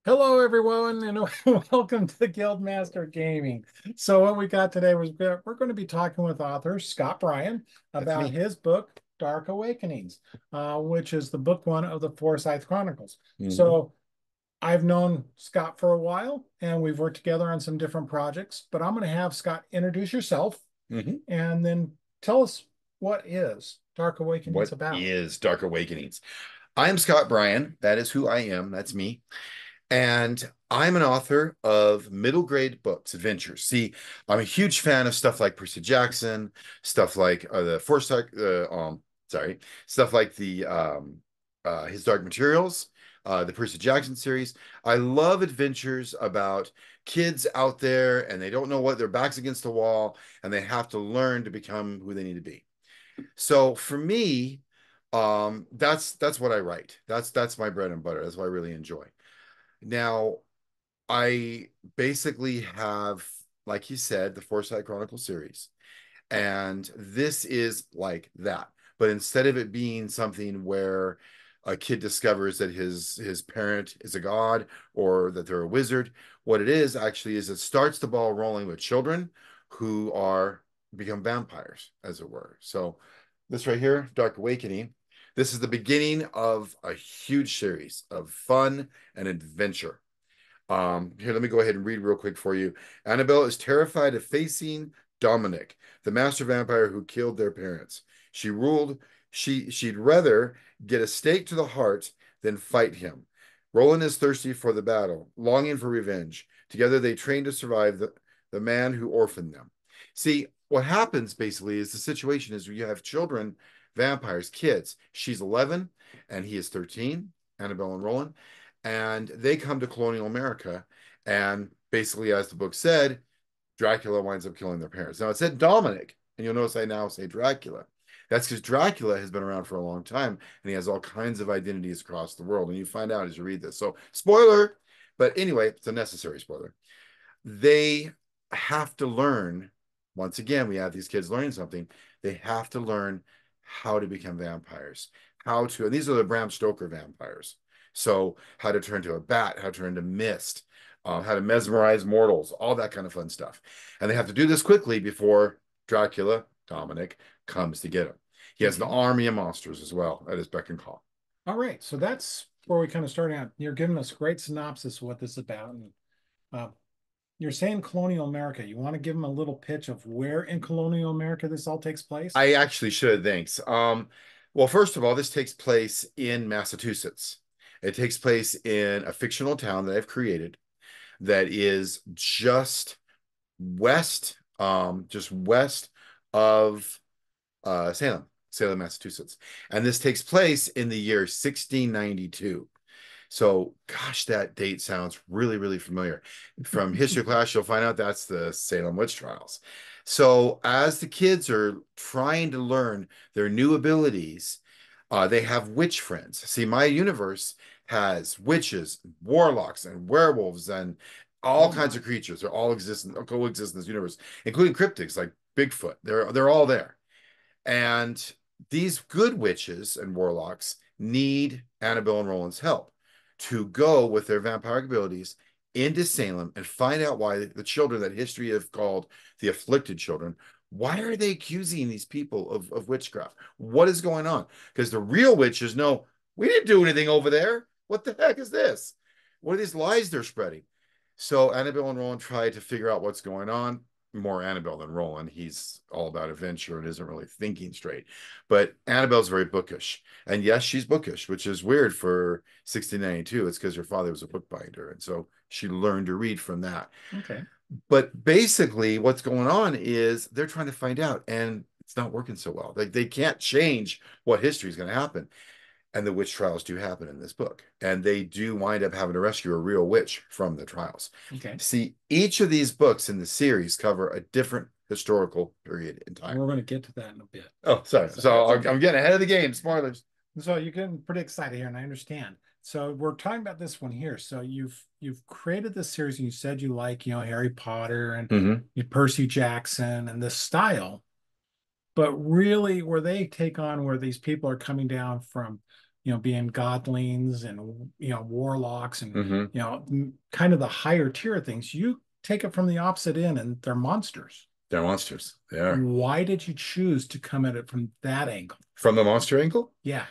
Hello, everyone, and welcome to Guildmaster Gaming. So, what we got today was we're going to be talking with author Scott Bryan That's about me. his book, Dark Awakenings, which is the book one of the Foresight Chronicles. Hmm. So, I've known Scott for a while, and we've worked together on some different projects, but I'm going to have Scott introduce yourself Hmm. and then tell us what is Dark Awakenings What about. is Dark Awakenings? I am Scott Bryan. That is who I am. That's me. And I'm an author of middle grade books, adventures. See, I'm a huge fan of stuff like Percy Jackson, stuff like the Foresight, sorry, stuff like the his Dark Materials, the Percy Jackson series. I love adventures about kids out there and they don't know what their backs against the wall and they have to learn to become who they need to be. So for me, that's what I write. That's my bread and butter. That's what I really enjoy. Now, I basically have, like you said, the Foresight Chronicle series. And this is like that. But instead of it being something where a kid discovers that his parent is a god or that they're a wizard, what it is actually is it starts the ball rolling with children who are become vampires, as it were. So this right here, Dark Awakening, this is the beginning of a huge series of fun and adventure. Here, let me go ahead and read real quick for you. Annabelle is terrified of facing Dominic, the master vampire who killed their parents. She ruled she'd rather get a stake to the heart than fight him. Roland is thirsty for the battle, longing for revenge. Together they train to survive the man who orphaned them. See, what happens basically is the situation is you have children, vampires, kids. She's 11 and he is 13, Annabelle and Roland, and they come to colonial America. And basically, as the book said, Dracula winds up killing their parents. Now it said Dominic, and you'll notice I now say Dracula. That's because Dracula has been around for a long time and he has all kinds of identities across the world. And you find out as you read this. So, spoiler, but anyway, it's a necessary spoiler. They have to learn, once again, we have these kids learning something. They have to learn how to become vampires, how to, and these are the Bram Stoker vampires. So, how to turn to a bat, how to turn to mist, how to mesmerize mortals, all that kind of fun stuff. And they have to do this quickly before Dracula, Dominic, comes to get him. He has an Okay. army of monsters as well at his beck and call. All right. So that's where we kind of start out. You're giving us a great synopsis of what this is about. And uh, you're saying colonial America. You want to give them a little pitch of where in colonial America this all takes place? I actually should, thanks. Well, first of all, this takes place in Massachusetts. It takes place in a fictional town that I've created that is just west of Salem, Massachusetts. And this takes place in the year 1692. So, gosh, that date sounds really, really familiar. From history class, you'll find out that's the Salem witch trials. So, as the kids are trying to learn their new abilities, they have witch friends. See, my universe has witches, warlocks, and werewolves, and all Oh kinds my. of creatures. They're all coexist in this universe, including cryptids like Bigfoot. They're all there. And these good witches and warlocks need Annabelle and Roland's help to go with their vampiric abilities into Salem and find out why the children that history have called the afflicted children, why are they accusing these people of witchcraft? What is going on? Because the real witches know we didn't do anything over there. What the heck is this? What are these lies they're spreading? So Annabelle and Roland try to figure out what's going on. More Annabelle than Roland. He's all about adventure and isn't really thinking straight. But Annabelle's very bookish. And yes, she's bookish, which is weird for 1692. It's because her father was a bookbinder. And so she learned to read from that. Okay. But basically, what's going on is they're trying to find out, and it's not working so well. They can't change what history is going to happen. And the witch trials do happen in this book. And they do wind up having to rescue a real witch from the trials. Okay. See, each of these books in the series cover a different historical period in time. We're going to get to that in a bit. Oh, sorry. So So that's I'm okay. getting ahead of the game. Spoilers. So you're getting pretty excited here, and I understand. So we're talking about this one here. So you've created this series, and you said you like, Harry Potter and Hmm. Percy Jackson and this style, but really where they take on where these people are coming down from being godlings and warlocks and Hmm. kind of the higher tier things. You take it from the opposite end, and they're monsters. They're monsters. They are. Why did you choose to come at it from that angle? From the monster angle? Yeah.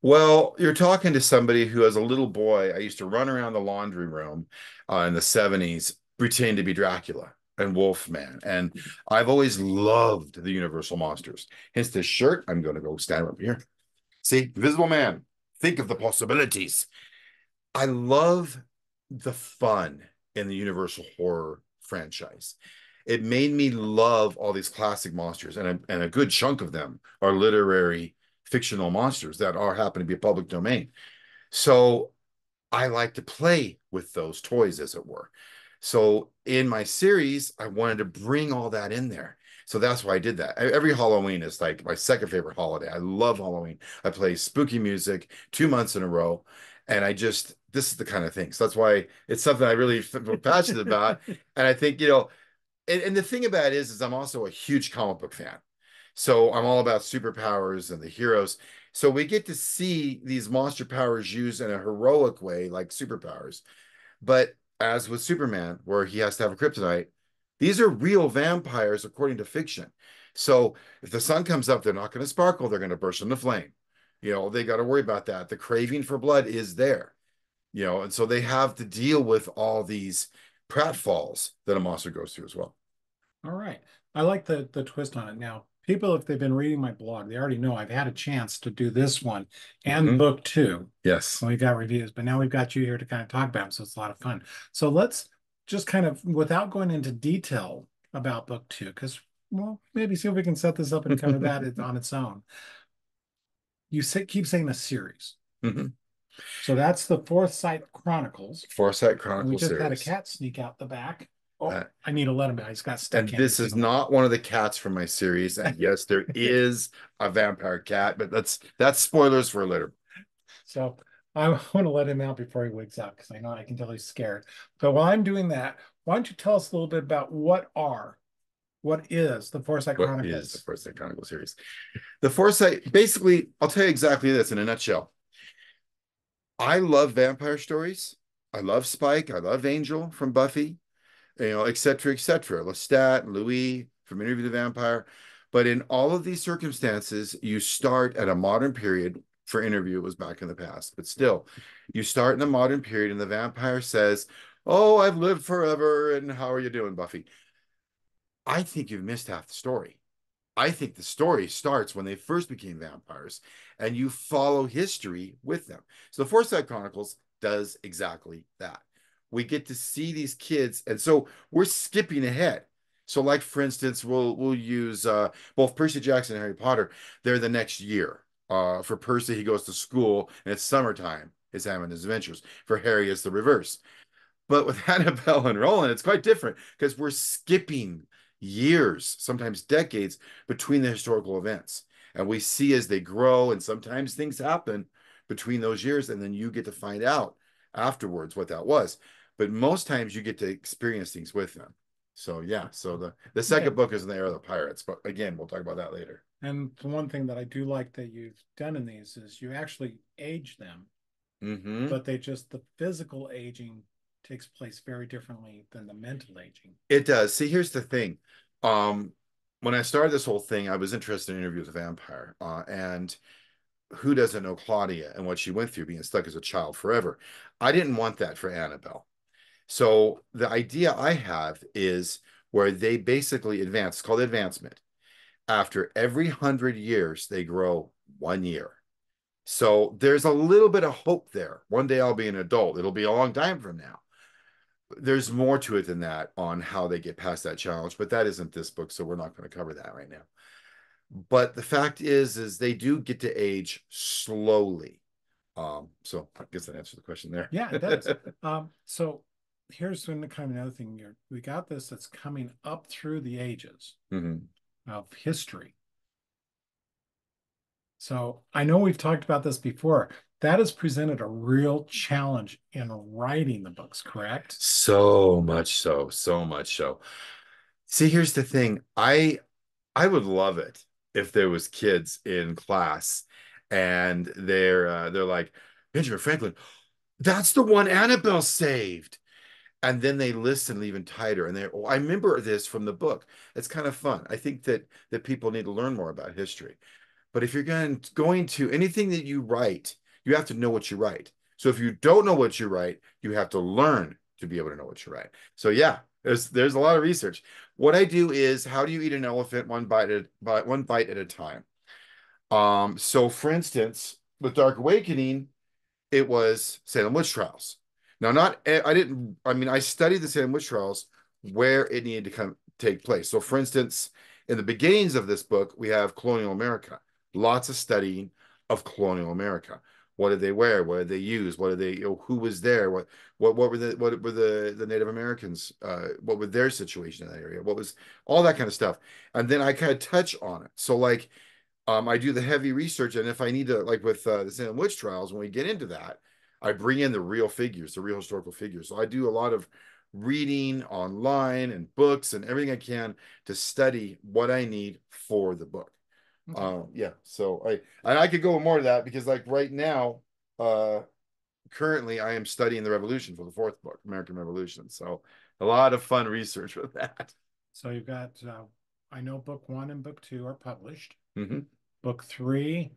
Well, you're talking to somebody who, as a little boy, I used to run around the laundry room in the 70s pretending to be Dracula and Wolfman. And I've always loved the Universal monsters. Hence this shirt. I'm going to go stand up here. See, Invisible Man. Think of the possibilities. I love the fun in the Universal horror franchise. It made me love all these classic monsters, and a good chunk of them are literary fictional monsters that are happen to be a public domain. So I like to play with those toys, as it were. So in my series, I wanted to bring all that in there. So that's why I did that. Every Halloween is like my second favorite holiday. I love Halloween. I play spooky music 2 months in a row. And this is the kind of thing. So that's why it's something I really feel passionate about. And I think, and the thing about it is I'm also a huge comic book fan. So I'm all about superpowers and the heroes. So we get to see these monster powers used in a heroic way, like superpowers. But as with Superman, where he has to have a kryptonite, these are real vampires according to fiction. So if the sun comes up, they're not going to sparkle, they're going to burst into flame. They got to worry about that. The craving for blood is there, and so they have to deal with all these pratfalls that a monster goes through as well. All right. I like the twist on it. Now, people, if they've been reading my blog, they already know I've had a chance to do this one and Mhm. book two. Yes. And we got reviews, but now we've got you here to kind of talk about them, so it's a lot of fun. So let's just kind of, without going into detail about book two, because well, maybe see if we can set this up and cover that on its own. Keep saying a series. Mhm. So that's the Foresight Chronicles. Foresight And we Chronicles just had a series. cat sneak out the back. Oh, Uh, I need to let him out. He's got stuck and candy this is signal. not one of the cats from my series. And yes, there is a vampire cat, but that's spoilers for later. So I want to let him out before he wakes up because I can tell he's scared. But while I'm doing that, why don't you tell us a little bit about what is the Foresight What is the Chronicles? Foresight Chronicles series? The Foresight, basically, I'll tell you exactly this in a nutshell. I love vampire stories. I love Spike. I love Angel from Buffy, et cetera, et cetera. Lestat, Louis from Interview with the Vampire. But in all of these circumstances, you start at a modern period. For Interview, it was back in the past, but still, you start in the modern period, and the vampire says, "Oh, I've lived forever, and how are you doing, Buffy?" I think you've missed half the story. I think the story starts when they first became vampires and you follow history with them. So the Foresight Chronicles does exactly that. We get to see these kids, and so we're skipping ahead. So, like for instance, we'll use both Percy Jackson and Harry Potter. They're the next year. For Percy, he goes to school and it's summertime. He's having his adventures. For Harry, it's the reverse. But with Annabelle and Roland, it's quite different because we're skipping years, sometimes decades, between the historical events. And we see as they grow, and sometimes things happen between those years, and then you get to find out afterwards what that was. But most times you get to experience things with them. So yeah, so the Okay. second book is in the era of the pirates, but again, we'll talk about that later. And the one thing that I do like that you've done in these is you actually age them, Mm-hmm. but the physical aging takes place very differently than the mental aging. It does. See, here's the thing. Um, when I started this whole thing, I was interested in Interview with a Vampire, and who doesn't know Claudia and what she went through being stuck as a child forever? I didn't want that for Annabelle. So the idea I have is where they basically advance, it's called advancement. After every 100 years, they grow 1 year. So there's a little bit of hope there. One day I'll be an adult. It'll be a long time from now. There's more to it than that on how they get past that challenge, but that isn't this book, so we're not going to cover that right now. But the fact is they do get to age slowly. So I guess that answers the question there. Yeah, it does. So here's kind of another thing here. We got this that's coming up through the ages Mhm. of history. So I know we've talked about this before. That has presented a real challenge in writing the books, correct? So much so, so much so. See, here's the thing. I would love it if there was kids in class and they're like, Benjamin Franklin, that's the one Annabelle saved. And then they listen even tighter. And oh, I remember this from the book. It's kind of fun. I think that people need to learn more about history. But if you're going to anything that you write, you have to know what you write. So if you don't know what you write, you have to learn to be able to know what you write. So yeah, there's a lot of research. What I do is, how do you eat an elephant one bite at a time? So for instance, with Dark Awakening, it was Salem witch trials. Now, not I didn't. I mean, I studied the Salem witch trials where it needed to come take place. So, for instance, in the beginnings of this book, we have colonial America. Lots of studying of colonial America. What did they wear? What did they use? What did they? Who was there? What were the Native Americans? What was their situation in that area? What was all that kind of stuff? And then I kind of touch on it. So, like I do the heavy research, and if I need to, like with the Salem witch trials, when we get into that, I bring in the real figures, the real historical figures. So I do a lot of reading online and books and everything I can to study what I need for the book. Yeah, so I could go more to that because like right now, uh, currently I am studying the Revolution for the fourth book, American Revolution. So a lot of fun research with that. So you've got, I know book one and book two are published. Mhm. Book three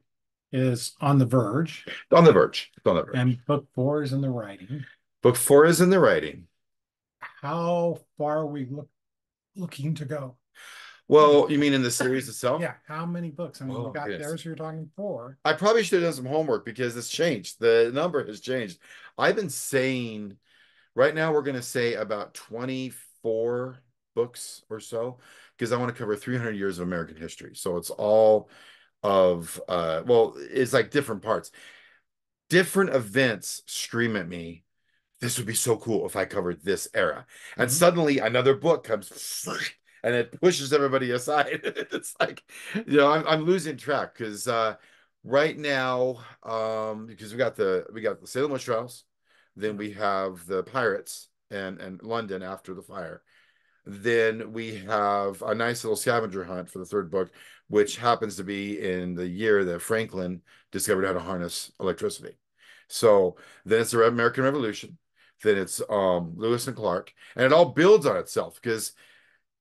is on the verge, On the verge. It's on the verge. and book four is in the writing. Book four is in the writing. How far are we looking to go? Well, you mean in the series itself? Yeah, how many books? I mean, you Oh, got goodness. there's you're talking four. I probably should have done some homework because it's changed. The number has changed. I've been saying right now we're going to say about 24 books or so because I want to cover 300 years of American history. So it's all of well, it's like different parts. Different events scream at me, this would be so cool if I covered this era. And Mhm. suddenly another book comes and it pushes everybody aside. It's like, I'm losing track because right now, because we got the Salem witch trials, then Yeah. we have the pirates and London after the fire. Then we have a nice little scavenger hunt for the third book, which happens to be in the year that Franklin discovered how to harness electricity. So then it's the American Revolution. Then it's Lewis and Clark, and it all builds on itself because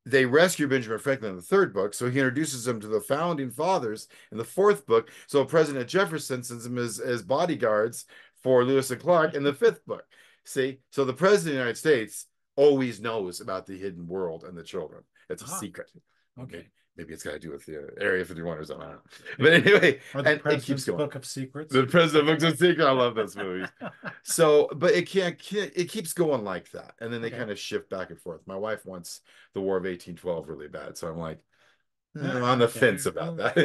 they rescue Benjamin Franklin in the third book, so he introduces him to the founding fathers in the fourth book. So President Jefferson sends him as bodyguards for Lewis and Clark in the fifth book. See, so the president of the United States always knows about the hidden world and the children. It's a Ah, secret. okay. Maybe it's got to do with the Area 51 or something. I don't know. But anyway, Or the and it keeps President's going. Book of Secrets. The President Books of Secret. I love those movies. So, but it keeps going like that, and then they Okay. kind of shift back and forth. My wife wants the War of 1812 really bad, so I'm like, I'm on the Okay. fence about that.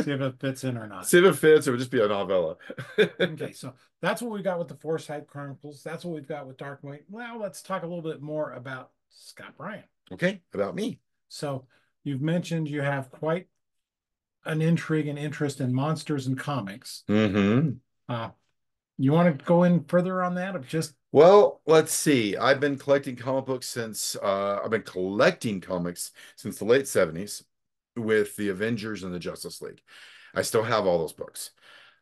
See if it fits in or not. See if it fits, or it would just be a novella. Okay, so that's what we got with the Foresight Chronicles. That's what we've got with Dark Knight. Well, let's talk a little bit more about Scott Bryan. Okay, about me. So you've mentioned you have quite an intrigue and interest in monsters and comics. Hmm. Uh, you want to go in further on that, or just Well, let's see. I've been collecting comics since the late 70s with the Avengers and the Justice League. I still have all those books.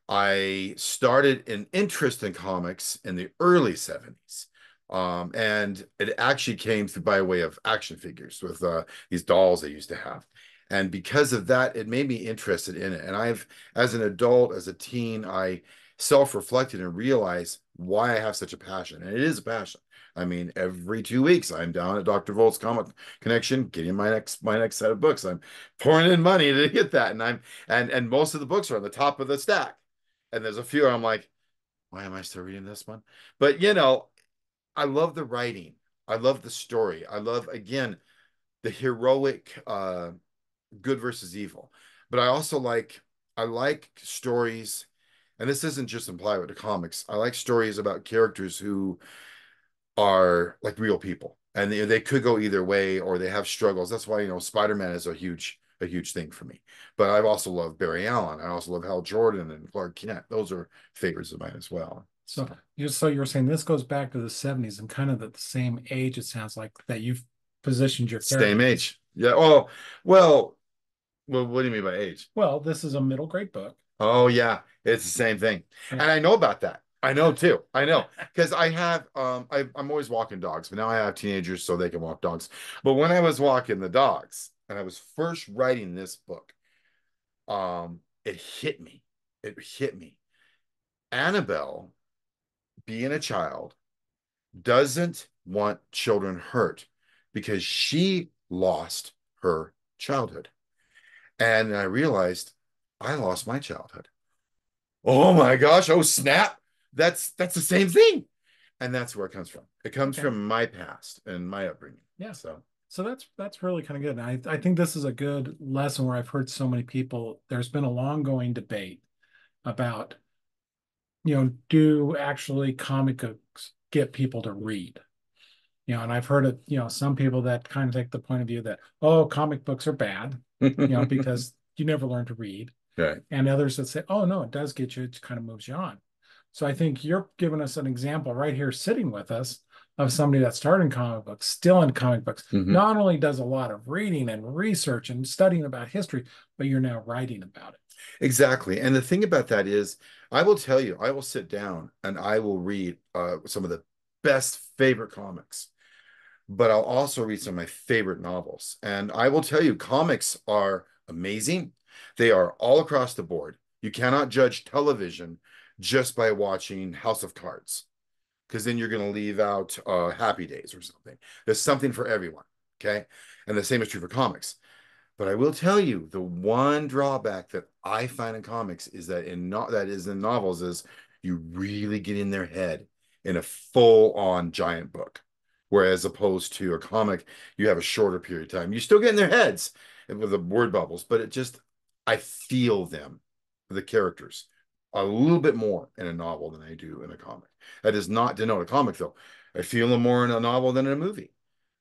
I started an interest in comics in the early 70s. And it actually came through by way of action figures with these dolls I used to have. And because of that, it made me interested in it. And as an adult, as a teen, I self-reflected and realized why I have such a passion. And it is a passion. I mean, every 2 weeks, I'm down at Dr. Volt's Comic Connection, getting my next set of books. I'm pouring in money to get that, and most of the books are on the top of the stack. And there's a few I'm like, why am I still reading this one? But I love the writing. I love the story. I love again the heroic good versus evil. But I like stories, and this isn't just implied with the comics. I like stories about characters who are like real people. And they could go either way or they have struggles. That's why, Spider-Man is a huge thing for me. But I've also loved Barry Allen. I also love Hal Jordan and Clark Kent. Those are favorites of mine as well. so So you were saying this goes back to the 70s and kind of at the same age, it sounds like that you've positioned your same characters. age. Yeah. Oh, well, what do you mean by age? Well, this is a middle grade book. Oh yeah, it's the same thing. Yeah. And I know about that. I know too. I know because I have I'm always walking dogs, but now I have teenagers so they can walk dogs. But when I was walking the dogs and I was first writing this book, it hit me. It hit me. Annabelle, being a child, doesn't want children hurt because she lost her childhood. And I realized I lost my childhood. Oh my gosh, oh snap. That's the same thing. And that's where it comes from. It comes Okay. from my past and my upbringing. Yeah. So, So that's really kind of good. And I think this is a good lesson where I've heard so many people, there's been a long going debate about, do actually comic books get people to read? And I've heard it, some people that kind of take the point of view that, oh, comic books are bad, because you never learn to read. right. And others that say, oh, no, it does get you, it kind of moves you on. So I think you're giving us an example right here sitting with us of somebody that started in comic books, still in comic books, Mhm. not only does a lot of reading and research and studying about history, but you're now writing about it. Exactly. And the thing about that is, I will tell you, I will sit down and I will read some of the best favorite comics, but I'll also read some of my favorite novels. And I will tell you, comics are amazing. They are all across the board. You cannot judge television just by watching House of Cards, because then you're going to leave out Happy Days or something. There's something for everyone. Okay. And the same is true for comics. But I will tell you, the one drawback that I find in comics is that that is in novels is you really get in their head in a full-on giant book. Whereas opposed to a comic, you have a shorter period of time. You still get in their heads with the word bubbles, but I feel them, the characters, a little bit more in a novel than I do in a comic. That does not denote a comic, though. I feel them more in a novel than in a movie.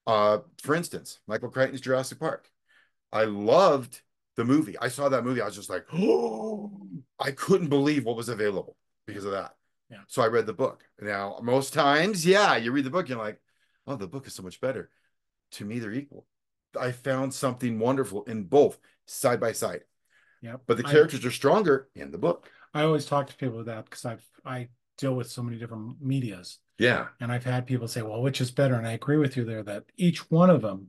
For instance, Michael Crichton's Jurassic Park. I loved the movie. I saw that movie. I was just like, oh, I couldn't believe what was available because of that. Yeah. So I read the book. Now, most times, yeah, you read the book, you're like, oh, the book is so much better. To me, they're equal. I found something wonderful in both side by side, Yep. but the characters are stronger in the book. I always talk to people about that because I deal with so many different medias. Yeah. And I've had people say, well, which is better? And I agree with you there that each one of them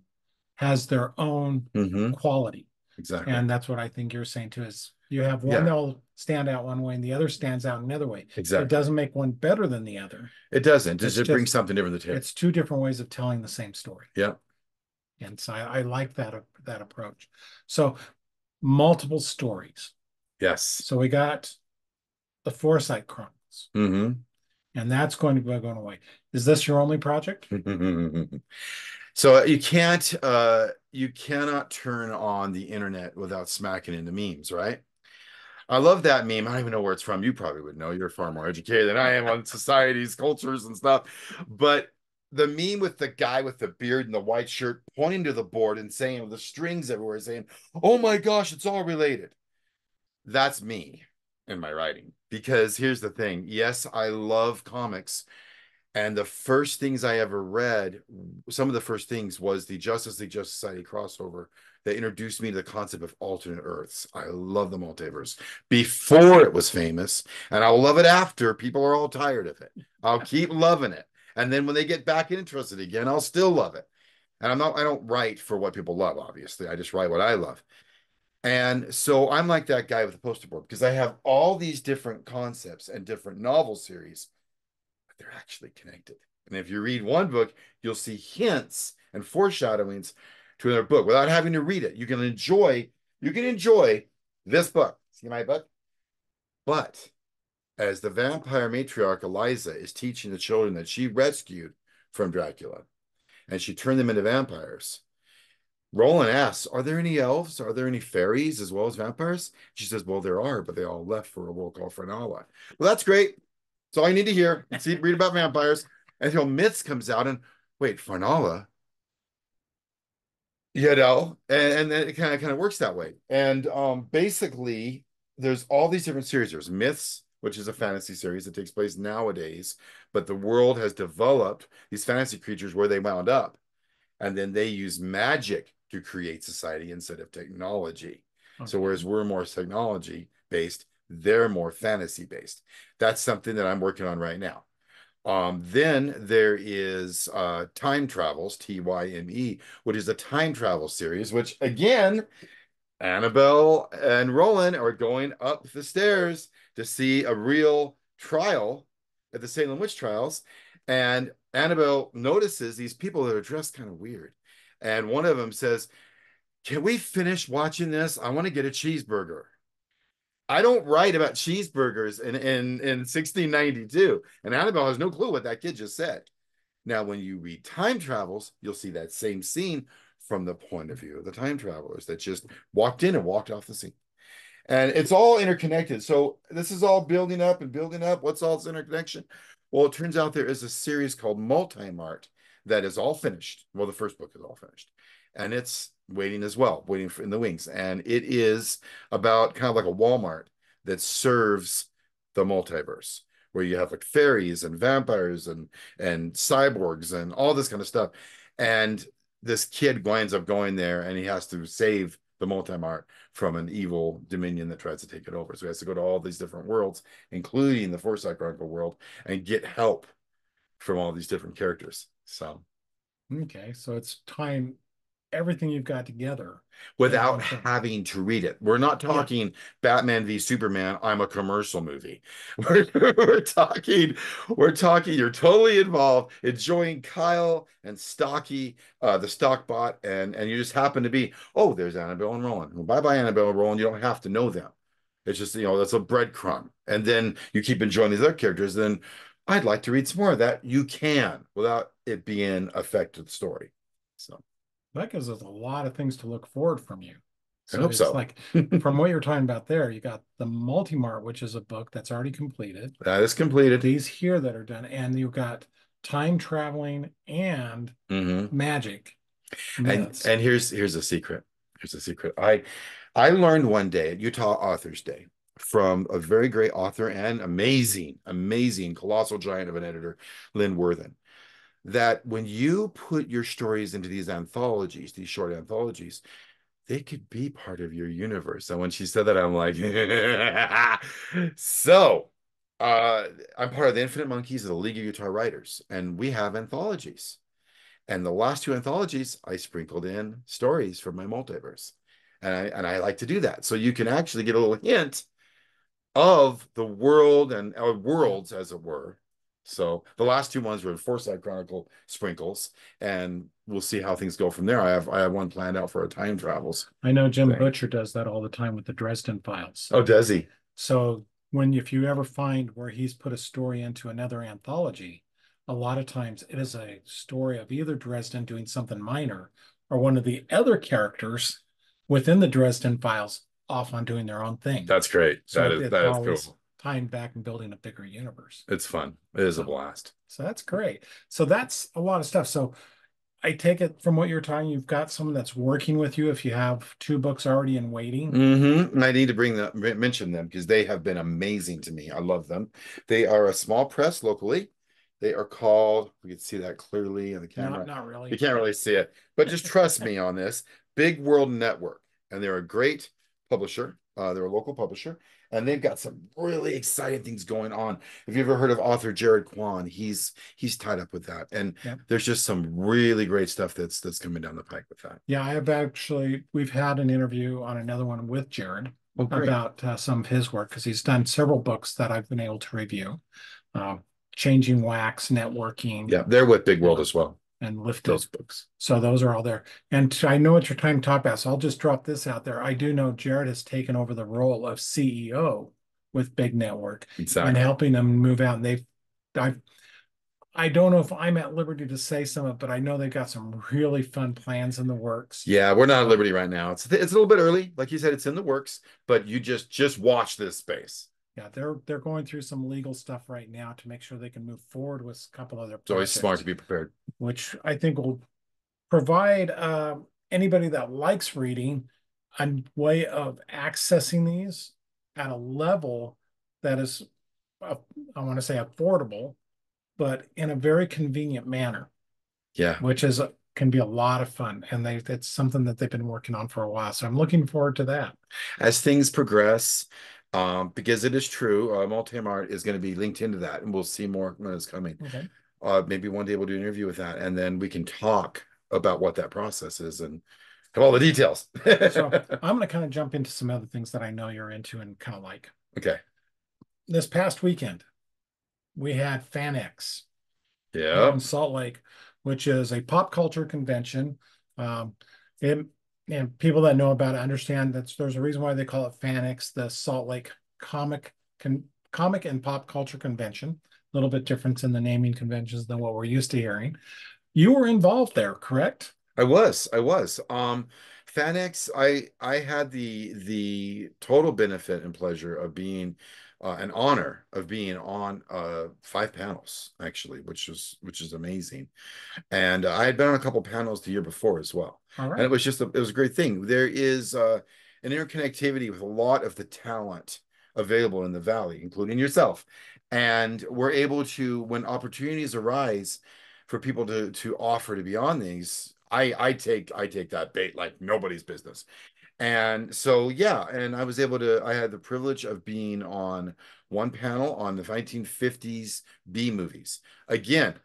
has their own Mm-hmm. quality. Exactly. And that's what I think you're saying too, is you have one Yeah. that'll stand out one way and the other stands out another way. It Exactly. doesn't make one better than the other. It doesn't. Does It's it bring just, something different to the table? it's two different ways of telling the same story. Yeah. And so I like that approach. So multiple stories. Yes. So we got the Foresight Chronicles, Mm-hmm. and that's going to be going away. Is this your only project? So you cannot turn on the internet without smacking into memes, right? I love that meme. I don't even know where it's from. You probably would know. You're far more educated than I am on societies, cultures, and stuff. But the meme with the guy with the beard and the white shirt pointing to the board and saying with the strings everywhere, saying, "Oh my gosh, it's all related." That's me in my writing. Because here's the thing. Yes, I love comics, and the first things I ever read, some of the first things was the Justice League Justice Society crossover that introduced me to the concept of alternate Earths. I love the multiverse before it was famous, and I'll love it after people are all tired of it. I'll keep loving it. And then when they get back interested again, I'll still love it. And I don't write for what people love, obviously. I just write what I love. And so I'm like that guy with the poster board because I have all these different concepts and different novel series, they're actually connected. And if you read one book, you'll see hints and foreshadowings to another book without having to read it. You can enjoy this book. See my book? But as the vampire matriarch Eliza is teaching the children that she rescued from Dracula and she turned them into vampires, Roland asks, are there any elves? Are there any fairies as well as vampires? She says, well, there are, but they all left for a world called Frenala. Well, that's great. That's all you need to hear. Read about vampires until Myths comes out and wait, Frenala, and then it kind of works that way. And basically, there's all these different series. There's Myths, which is a fantasy series that takes place nowadays, but the world has developed these fantasy creatures where they wound up, and then they use magic to create society instead of technology. So Okay. whereas we're more technology based, They're more fantasy based. That's something that I'm working on right now. Then there is Time Travels, Tyme, which is a time travel series, which again, Annabelle and Roland are going up the stairs to see a real trial at the Salem witch trials. And Annabelle notices these people that are dressed kind of weird. And one of them says, "Can we finish watching this? I want to get a cheeseburger." I don't write about cheeseburgers in 1692. And Annabelle has no clue what that kid just said. Now, when you read Time Travels, you'll see that same scene from the point of view of the time travelers that just walked in and walked off the scene. And it's all interconnected. So this is all building up and building up. What's all this interconnection? Well, it turns out there is a series called Multimart that is all finished. Well, the first book is all finished. And it's waiting as well, waiting for in the wings. And it is about kind of like a Walmart that serves the multiverse, where you have like fairies and vampires and cyborgs and all this kind of stuff. And this kid winds up going there and he has to save the multimart from an evil dominion that tries to take it over. So he has to go to all these different worlds, including the Foresight Chronicle world, and get help from all these different characters. So Okay, so it's time everything you've got together in without one thing. having to read it. We're not Yeah, talking Batman v Superman, I'm a commercial movie. We're talking you're totally involved, enjoying Kyle and Stocky, the stock bot, and you just happen to be, oh, there's Annabelle and Roland. Well, bye-bye, Annabelle and Roland. You don't have to know them. It's just, that's a breadcrumb. And then you keep enjoying these other characters, then I'd like to read some more of that. You can without it being affect to the story. So that gives us a lot of things to look forward from you. I So hope it's so. like from what you're talking about there, you got the Multimart, which is a book that's already completed. That is completed. These here that are done, and you've got time traveling and Hmm. magic And myths. and here's a secret. Here's a secret. I learned one day at Utah Authors Day from a very great author and amazing, colossal giant of an editor, Lynn Worthen, that when you put your stories into these anthologies, these short anthologies, they could be part of your universe. And when she said that, I'm like, so I'm part of the Infinite Monkeys of the League of Utah Writers, and we have anthologies. And the last two anthologies, I sprinkled in stories from my multiverse. And I like to do that. So you can actually get a little hint of the world and Yeah. worlds, as it were. So the last two ones were Foresight Chronicle sprinkles, and we'll see how things go from there. I have one planned out for a time travels I know Jim thing. Butcher does that all the time with the Dresden Files. Oh, does he? So if you ever find where he's put a story into another anthology, a lot of times it is a story of either Dresden doing something minor or one of the other characters within the Dresden Files off on doing their own thing. That's great. So That it, is it's that is always cool. tying back and building a bigger universe. It's fun. It is a So blast. so that's great. So that's a lot of stuff. So I take it from what you're talking, you've got someone that's working with you if you have two books already in waiting. And I need to mention them because they have been amazing to me. I love them. They are a small press locally. They are called, we can see that clearly in the Not camera. not You really. can't really see it, but just trust me on this. Big World Network. And they're a great publisher. They're a local publisher. And they've got some really exciting things going on. Have you ever heard of author Jared Kwan? He's tied up with that. And Yeah. there's just some really great stuff that's coming down the pike with that. Yeah, we've had an interview on another one with Jared Oh, great. about some of his work because he's done several books that I've been able to review. Uh, Changing Wax, Networking, Yeah, they're with Big World uh, as well. and Those Lifted. books. So those are all there. And I know what you're trying to talk about, so I'll just drop this out there. I do know Jared has taken over the role of CEO with Big Network and Exactly. helping them move out. And I've, I don't know if I'm at liberty to say some of it, but I know they've got some really fun plans in the works. Yeah, we're not at Uh, Liberty right now. It's a little bit early. Like you said, it's in the works, but you just watch this space. yeah, they're going through some legal stuff right now to make sure they can move forward with a couple other It's always smart projects, to be prepared. which I think will provide anybody that likes reading a way of accessing these at a level that is, uh, I want to say affordable, but in a very convenient manner, Yeah. which is can be a lot of fun. And it's something that they've been working on for a while. So I'm looking forward to that. As things progress, Because it is true. Multi-art is going to be linked into that, and we'll see more when it's coming. Okay. Maybe one day we'll do an interview with that, and then we can talk about what that process is and have all the details. So I'm going to kind of jump into some other things that I know you're into and kind of like. Okay. This past weekend, we had FanX here in Yeah. Salt Lake, which is a pop culture convention. Um, it, and people that know about it understand that there's a reason why they call it FanX, the Salt Lake Comic and Pop Culture Convention. A little bit different in the naming conventions than what we're used to hearing. You were involved there, correct? I was. FanX, I had the total benefit and pleasure of being an honor of being on five panels actually, which is amazing. And I had been on a couple panels the year before as well. All And right. it was a great thing. There is an interconnectivity with a lot of the talent available in the valley, including yourself. And we're able to, when opportunities arise for people to offer to be on these, I take that bait like nobody's business. And so, yeah, and I had the privilege of being on one panel on the 1950s B movies. Again,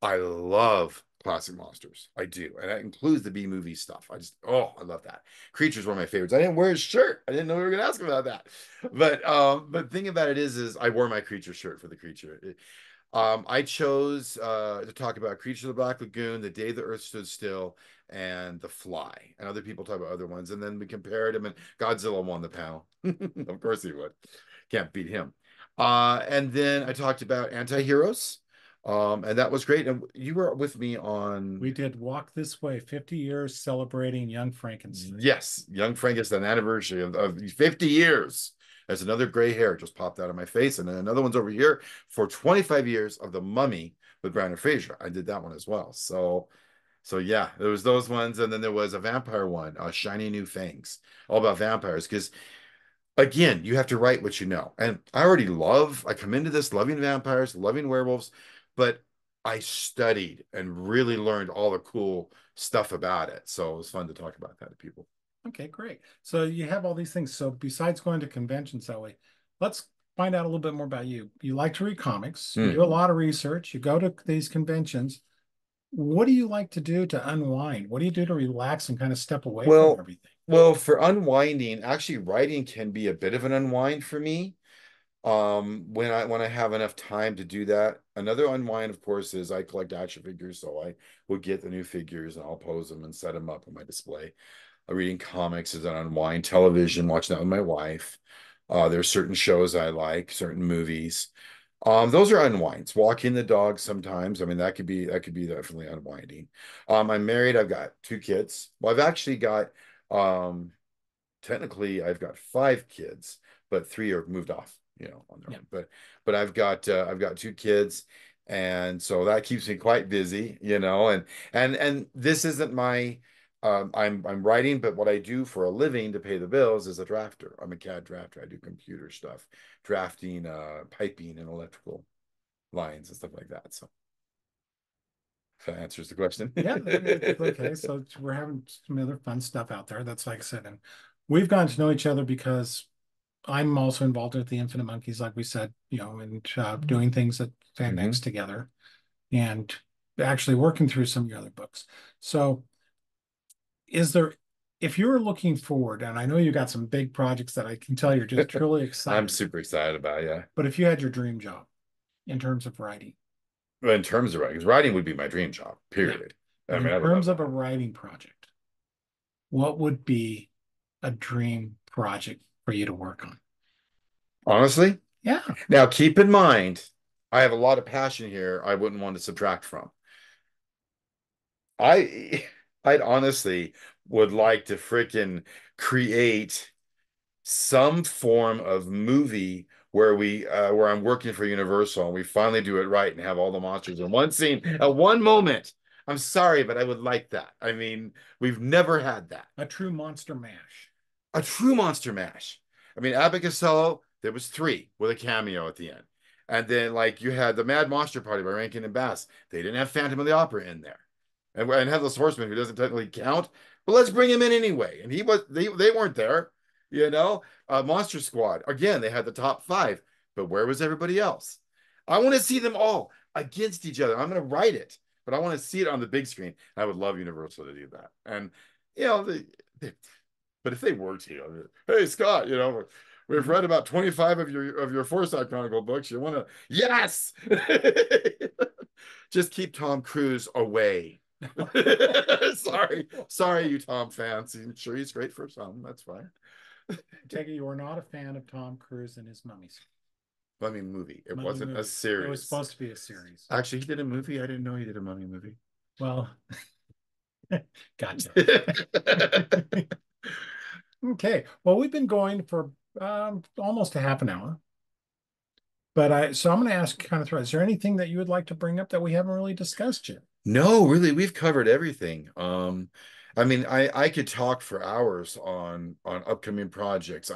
I love classic monsters. I do. And that includes the B movie stuff. I love that. Creature's one of my favorites. I didn't wear his shirt. I didn't know we were gonna ask about that. But the thing about it is I wore my creature shirt for the creature. I chose to talk about Creature of the Black Lagoon, The Day the Earth Stood Still, and The Fly. And other people talk about other ones. And then we compared them, and Godzilla won the panel. Of course he would. Can't beat him. And then I talked about anti-heroes. And that was great. And you were with me We on, did Walk This Way, 50 years celebrating Young Frankenstein. yes, Young Frankenstein anniversary of 50 years. There's another gray hair just popped out of my face. And then another one's over here for 25 years of The Mummy with Bryan Fraser. I did that one as well. So yeah, there was those ones. And then there was a vampire one, Shiny New Fangs, all about vampires. Because again, you have to write what you know. And I come into this loving vampires, loving werewolves, but I studied and really learned all the cool stuff about it. So it was fun to talk about that to people. Okay, great. So you have all these things. So besides going to conventions, Zoe, let's find out a little bit more about you. You like to read comics, you do a Hmm. lot of research, you go to these conventions. What do you like to do to unwind? What do you do to relax and kind of step away from Well, everything? well, for unwinding, actually writing can be a bit of an unwind for me. When I have enough time to do that. Another unwind, of course, is I collect action figures, so I will get the new figures and I'll pose them and set them up on my display. Reading comics is an unwind. Television, watching that with my wife. There's certain shows I like, certain movies. Those are unwinds. Walking the dog sometimes. I mean, that could be definitely unwinding. I'm married. I've got two kids. Well, I've actually got technically I've got five kids, but three are moved off, on their Yeah. own. But I've got two kids, and so that keeps me quite busy, and this isn't my I'm writing, but what I do for a living to pay the bills is a drafter. I'm a CAD drafter. I do computer stuff, drafting, piping and electrical lines and stuff like that. So if that answers the question. Yeah, it's okay. So we're having some other fun stuff out there. That's like I said, and we've gotten to know each other because I'm also involved with the Infinite Monkeys, like we said, and doing things at FanX Hmm. together and actually working through some of your other books. So is there, if you're looking forward, and I know you got some big projects that I can tell you're just truly I'm excited, super excited about it, yeah. but if you had your dream job in terms of writing, Well, in terms of writing, because writing would be my dream job, yeah, period. I but mean, in I would love terms of a that. writing project, what would be a dream project for you to work on? Honestly, Yeah, now keep in mind, I have a lot of passion here I wouldn't want to subtract from. I I'd honestly would like to freaking create some form of movie where I'm working for Universal and we finally do it right and have all the monsters in one scene at one moment. I'm sorry, but I would like that. I mean, we've never had that. a true monster mash. A true monster mash. I mean, Abbott Costello, there was three with a cameo at the end. And then like you had the Mad Monster Party by Rankin and Bass. They didn't have Phantom of the Opera in there. And Headless Horseman, who doesn't technically count, but let's bring him in anyway. And they weren't there. You know, Monster Squad. Again, they had the top five, but where was everybody else? I want to see them all against each other. I'm going to write it, but I want to see it on the big screen. I would love Universal to do that. And you know, but if they were to, hey Scott, you know, we've read about 25 of your Foresight Chronicle books. You want to? Yes. Just keep Tom Cruise away. Sorry, you Tom fans. I'm sure he's great for some. That's fine. Take it you were not a fan of Tom Cruise and his mummies. Mummy movie. It Mummy wasn't a movie. It was series. supposed to be a series. Actually, he did a movie. I didn't know he did a mummy movie. Well, gotcha. Okay. Well, we've been going for almost a half an hour. But so I'm going to ask kind of through. Is there anything that you would like to bring up that we haven't really discussed yet? No, really, we've covered everything. I mean, I could talk for hours on upcoming projects.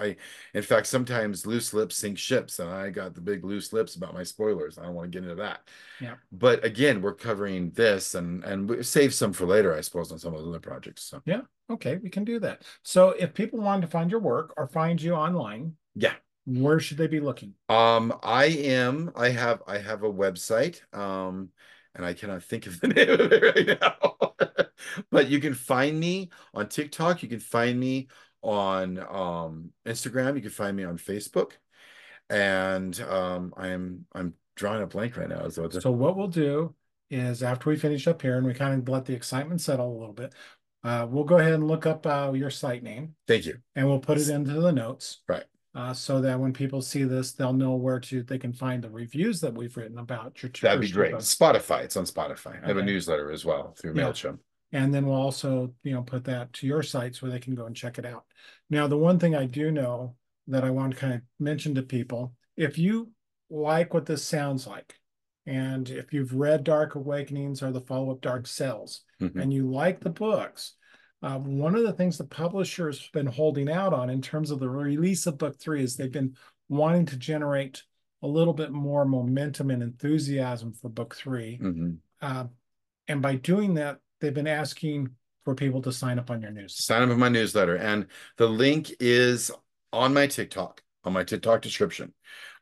In fact, sometimes loose lips sink ships, and I got the big loose lips about my spoilers. I don't want to get into that. Yeah. But again, we're covering this, and we save some for later, I suppose, on some of the other projects. So Yeah. Okay, we can do that. So if people wanted to find your work or find you online, yeah. where should they be looking? I have a website, and I cannot think of the name of it right now. But you can find me on TikTok, you can find me on Instagram, you can find me on Facebook, and I'm drawing a blank right now. So So what we'll do is after we finish up here and we kind of let the excitement settle a little bit, we'll go ahead and look up your site name thank you. and we'll put it into the notes. Right. So that when people see this, they'll know they can find the reviews that we've written about your That'd be first two great. books. Spotify, it's on Spotify. I have a Okay. newsletter as well through Yeah. MailChimp. And then we'll also, put that to your sites where they can go and check it out. Now, the one thing I do know that I want to kind of mention to people, if you like what this sounds like, and if you've read Dark Awakenings or the follow-up Dark Cells, Mhm. and you like the books, one of the things the publisher's been holding out on in terms of the release of book 3 is they've been wanting to generate a little bit more momentum and enthusiasm for book 3. Mhm. And by doing that, they've been asking for people to sign up on your news. Sign up on my newsletter, and the link is on my TikTok description.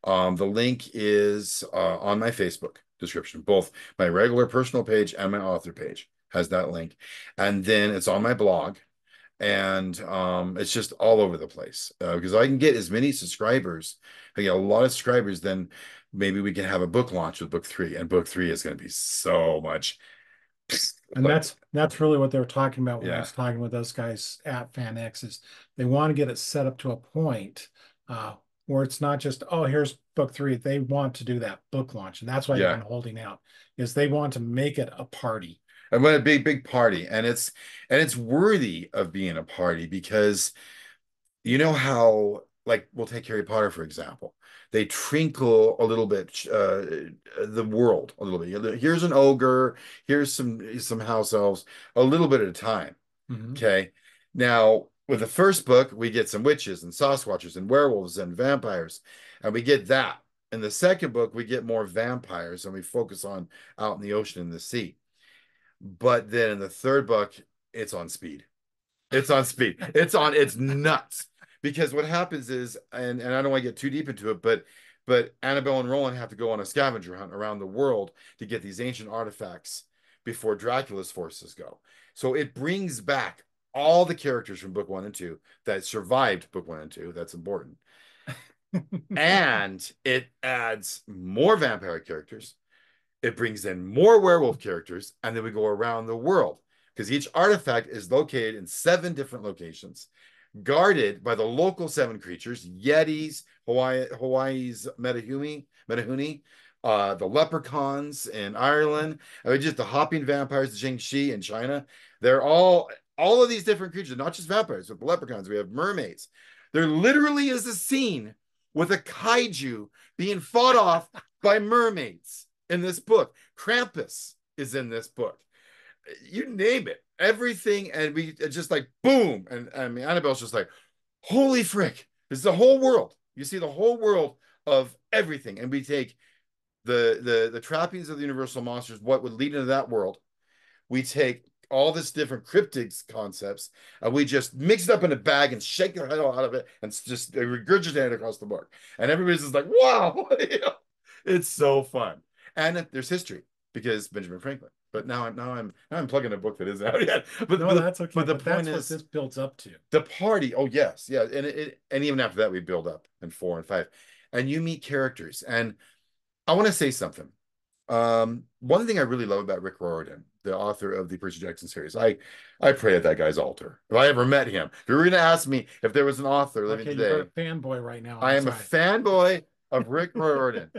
The link is on my Facebook description. Both my regular personal page and my author page has that link, and then it's on my blog, and it's just all over the place because I can get as many subscribers. I get a lot of subscribers. Then maybe we can have a book launch with book 3, and book 3 is going to be so much. And that's really what they were talking about when I Yeah. was talking with those guys at FanX is they want to get it set up to a point where it's not just, oh, here's book 3. They want to do that book launch. And that's why they've Yeah. been holding out, is they want to make it a party. I want a big party, and it's worthy of being a party because you know how, like, we'll take Harry Potter for example. They trinkle a little bit the world a little bit. Here's an ogre, here's some house elves, a little bit at a time. Mhm. Okay. Now, with the first book, we get some witches and Sasquatchers and werewolves and vampires, and we get that. In the second book, we get more vampires, and we focus on out in the ocean and the sea. But then in the third book, it's on speed. It's on speed. It's nuts. Because what happens is, and I don't want to get too deep into it, but Annabelle and Roland have to go on a scavenger hunt around the world to get these ancient artifacts before Dracula's forces go. So it brings back all the characters from book 1 and 2 that survived book 1 and 2. That's important. And it adds more vampire characters. It brings in more werewolf characters, and then we go around the world because each artifact is located in 7 different locations, guarded by the local 7 creatures: Yetis, Hawaii's Metahuni, the leprechauns in Ireland, and just the hopping vampires, the Jingxi in China. They're all of these different creatures, not just vampires. With the leprechauns, we have mermaids. There literally is a scene with a kaiju being fought off by mermaids in this book. Krampus is in this book. You name it, everything, and we just like boom, and I mean Annabelle's just like, holy frick! This is the whole world. You see the whole world of everything, and we take the trappings of the Universal monsters, what would lead into that world. We take all this different cryptic concepts, and we just mix it up in a bag and shake the hell out of it and just regurgitate it across the book. And everybody's just like, wow, it's so fun. And there's history because Benjamin Franklin. But now I'm plugging a book that isn't out yet. But No, that's okay. but the But point that's what is this builds up to. the party. Oh yes, yeah, and even after that we build up in 4 and 5, and you meet characters. And I want to say something. One thing I really love about Rick Riordan, the author of the Percy Jackson series, I pray at that guy's altar. If I ever met him, if you were going to ask me if there was an author living Okay, you've got a today, fanboy right now. I I'm am a sorry. fanboy of Rick Riordan.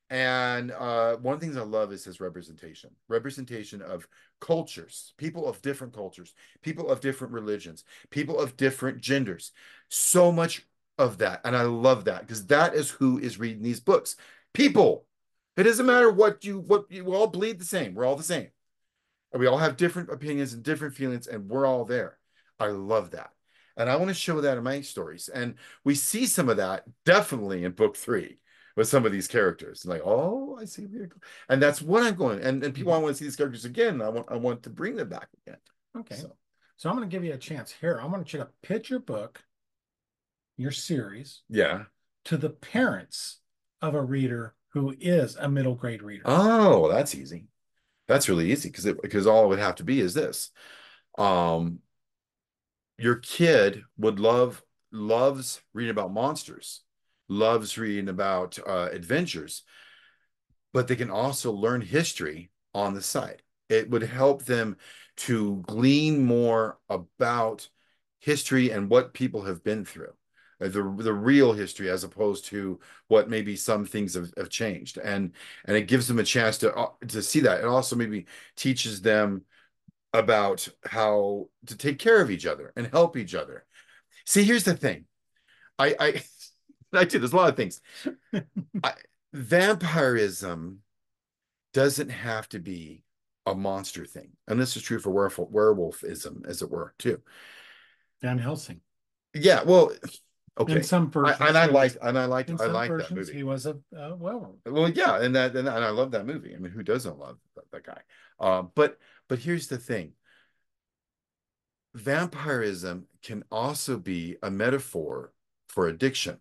And one of the things I love is his representation of cultures, people of different cultures, people of different religions, people of different genders. So much of that. And I love that because that is who is reading these books. People. It doesn't matter what you we all bleed the same. We're all the same. And we all have different opinions and different feelings, and we're all there. I love that. And I want to show that in my stories. And we see some of that definitely in book 3 with some of these characters. Like, oh, I see where you're going. And that's what I'm going. And people, I want to see these characters again. I want to bring them back again. Okay. So So I'm going to give you a chance here. I want you to pitch your book, your series, yeah. to the parents of a reader who is a middle grade reader. Oh, that's easy. That's really easy because all it would have to be is this. Um, your kid loves reading about monsters, loves reading about adventures, but they can also learn history on the side. It would help them to glean more about history and what people have been through, the real history, as opposed to what maybe some things have changed. And it gives them a chance to see that. It also maybe teaches them about how to take care of each other and help each other. See, here's the thing. I I do. There's a lot of things. I, Vampirism doesn't have to be a monster thing, and this is true for werewolfism, as it were, too. Van Helsing. Yeah. Well, In okay. some I, versions, and I he was. liked and I liked In I some liked that versions, movie. he was a werewolf. Well, yeah, and I love that movie. I mean, who doesn't love that guy? But here's the thing. Vampirism can also be a metaphor for addiction.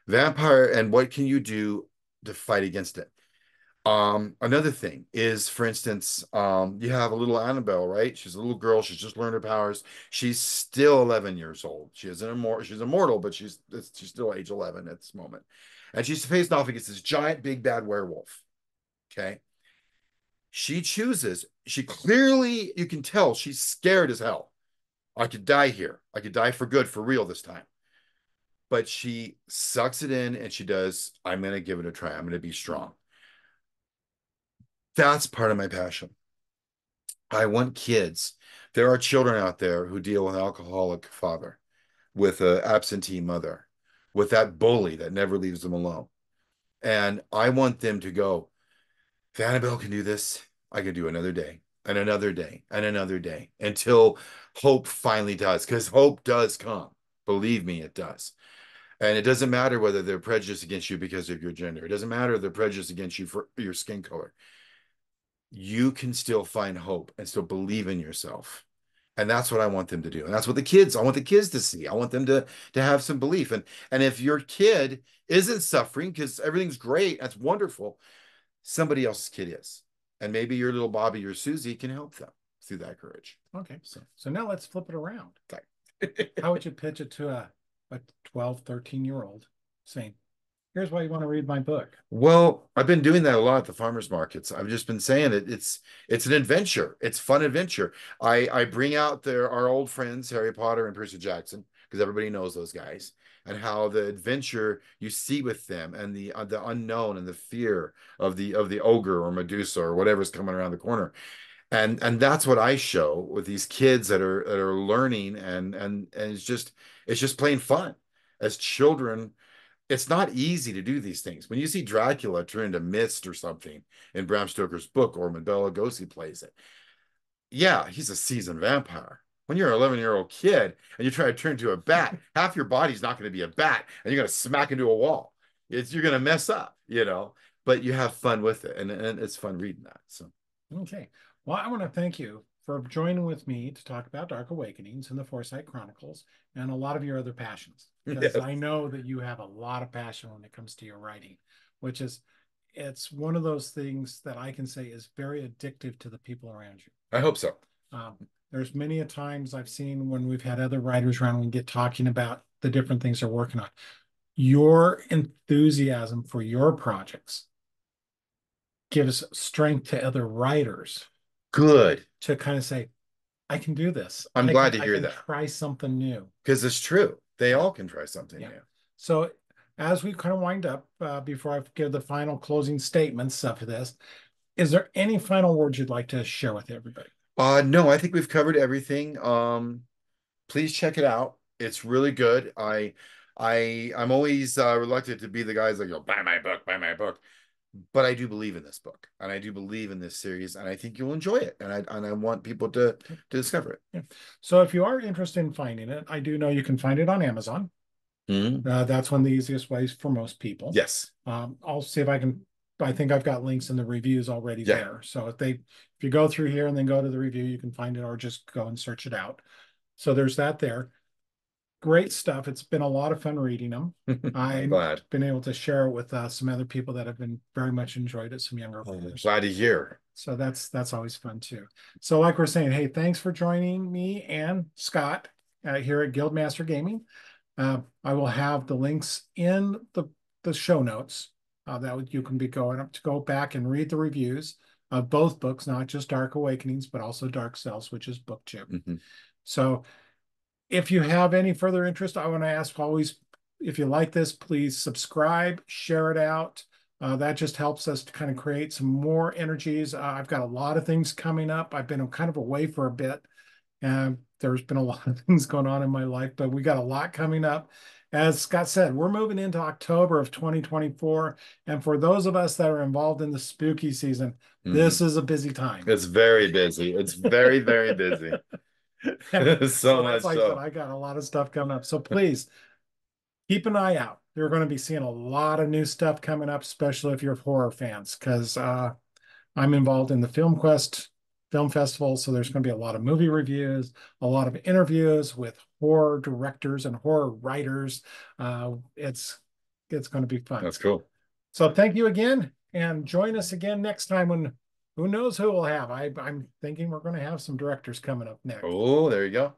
Vampire, and what can you do to fight against it? Another thing is, for instance, you have a little Annabelle, right? She's a little girl. She's just learned her powers. She's still 11 years old. She's immortal, but she's still age 11 at this moment. And she's faced off against this giant, big, bad werewolf. Okay. She clearly, you can tell she's scared as hell. I could die here. I could die for good, for real this time. But she sucks it in and she does, I'm going to give it a try. I'm going to be strong. That's part of my passion. I want kids. There are children out there who deal with an alcoholic father, with an absentee mother, with that bully that never leaves them alone. And I want them to go, if Annabelle can do this, I can do another day and another day and another day until hope finally does, because hope does come. Believe me, it does. And it doesn't matter whether they're prejudiced against you because of your gender. It doesn't matter if they're prejudiced against you for your skin color. You can still find hope and still believe in yourself. And that's what I want them to do. And that's what I want the kids to see. I want them to have some belief. And if your kid isn't suffering because everything's great, that's wonderful, somebody else's kid is. And maybe your little Bobby or Susie can help them through that courage. Okay. So now let's flip it around. Okay. How would you pitch it to a 12, 13-year-old saying, here's why you want to read my book? Well, I've been doing that a lot at the farmers markets. I've just been saying it's an adventure. It's fun adventure. I bring out our old friends, Harry Potter and Percy Jackson, because everybody knows those guys, and how the adventure you see with them and the unknown and the fear of the ogre or Medusa or whatever's coming around the corner. And that's what I show with these kids that are learning and it's just plain fun. As children, it's not easy to do these things. When you see Dracula turn into mist or something in Bram Stoker's book, or when Bela Lugosi plays it, yeah, he's a seasoned vampire. When you're an 11-year-old kid and you try to turn into a bat, half your body's not going to be a bat, and you're going to smack into a wall. You're going to mess up. But you have fun with it, and it's fun reading that. So, Okay. Well, I want to thank you for joining with me to talk about Dark Awakenings and the Foresight Chronicles and a lot of your other passions. Because Yes. I know that you have a lot of passion when it comes to your writing, which is it's one of those things that I can say is very addictive to the people around you. I hope so. Um, there's many a times I've seen when we've had other writers around and get talking about the different things they're working on. Your enthusiasm for your projects gives strength to other writers Good. to kind of say, I can do this. I'm I glad can to I hear can that try something new. because it's true. They Yeah. all can try something Yeah. new. So as we kind of wind up, before I give the final closing statements of this, is there any final words you'd like to share with everybody? No, I think we've covered everything. Please check it out. It's really good. I'm always reluctant to be the guys that go, buy my book. But I do believe in this book and I do believe in this series and I think you'll enjoy it. And I want people to discover it. Yeah. So if you are interested in finding it, I do know you can find it on Amazon. Mhm. That's one of the easiest ways for most people. Yes. I'll see if I can. I think I've got links in the reviews already Yeah. there. So if you go through here and then go to the review, you can find it or just go and search it out. So there's that there. Great stuff. It's been a lot of fun reading them. I'm I've glad. been able to share it with some other people that have been very much enjoyed it, some younger I'm readers. glad to hear. So that's always fun too. So like we're saying, hey, thanks for joining me and Scott here at Guildmaster Gaming. I will have the links in the show notes that you can be going up to go back and read the reviews of both books, not just Dark Awakenings, but also Dark Cells, which is book 2. Mhm. So if you have any further interest, I want to ask always, if you like this, please subscribe, share it out. That just helps us to kind of create some more energies. I've got a lot of things coming up. I've been kind of away for a bit, and there's been a lot of things going on in my life, but we got a lot coming up. As Scott said, we're moving into October of 2024. And for those of us that are involved in the spooky season, Mhm. this is a busy time. It's very busy. It's very, very busy. So So that's much like I said, so. I got a lot of stuff coming up. So please keep an eye out. You're going to be seeing a lot of new stuff coming up, especially if you're horror fans, because I'm involved in the Film Quest Film Festival. So there's going to be a lot of movie reviews, a lot of interviews with horror directors and horror writers. It's going to be fun. That's cool. So thank you again, and join us again next time when who knows who we'll have. I'm thinking we're going to have some directors coming up next. Oh, there you go.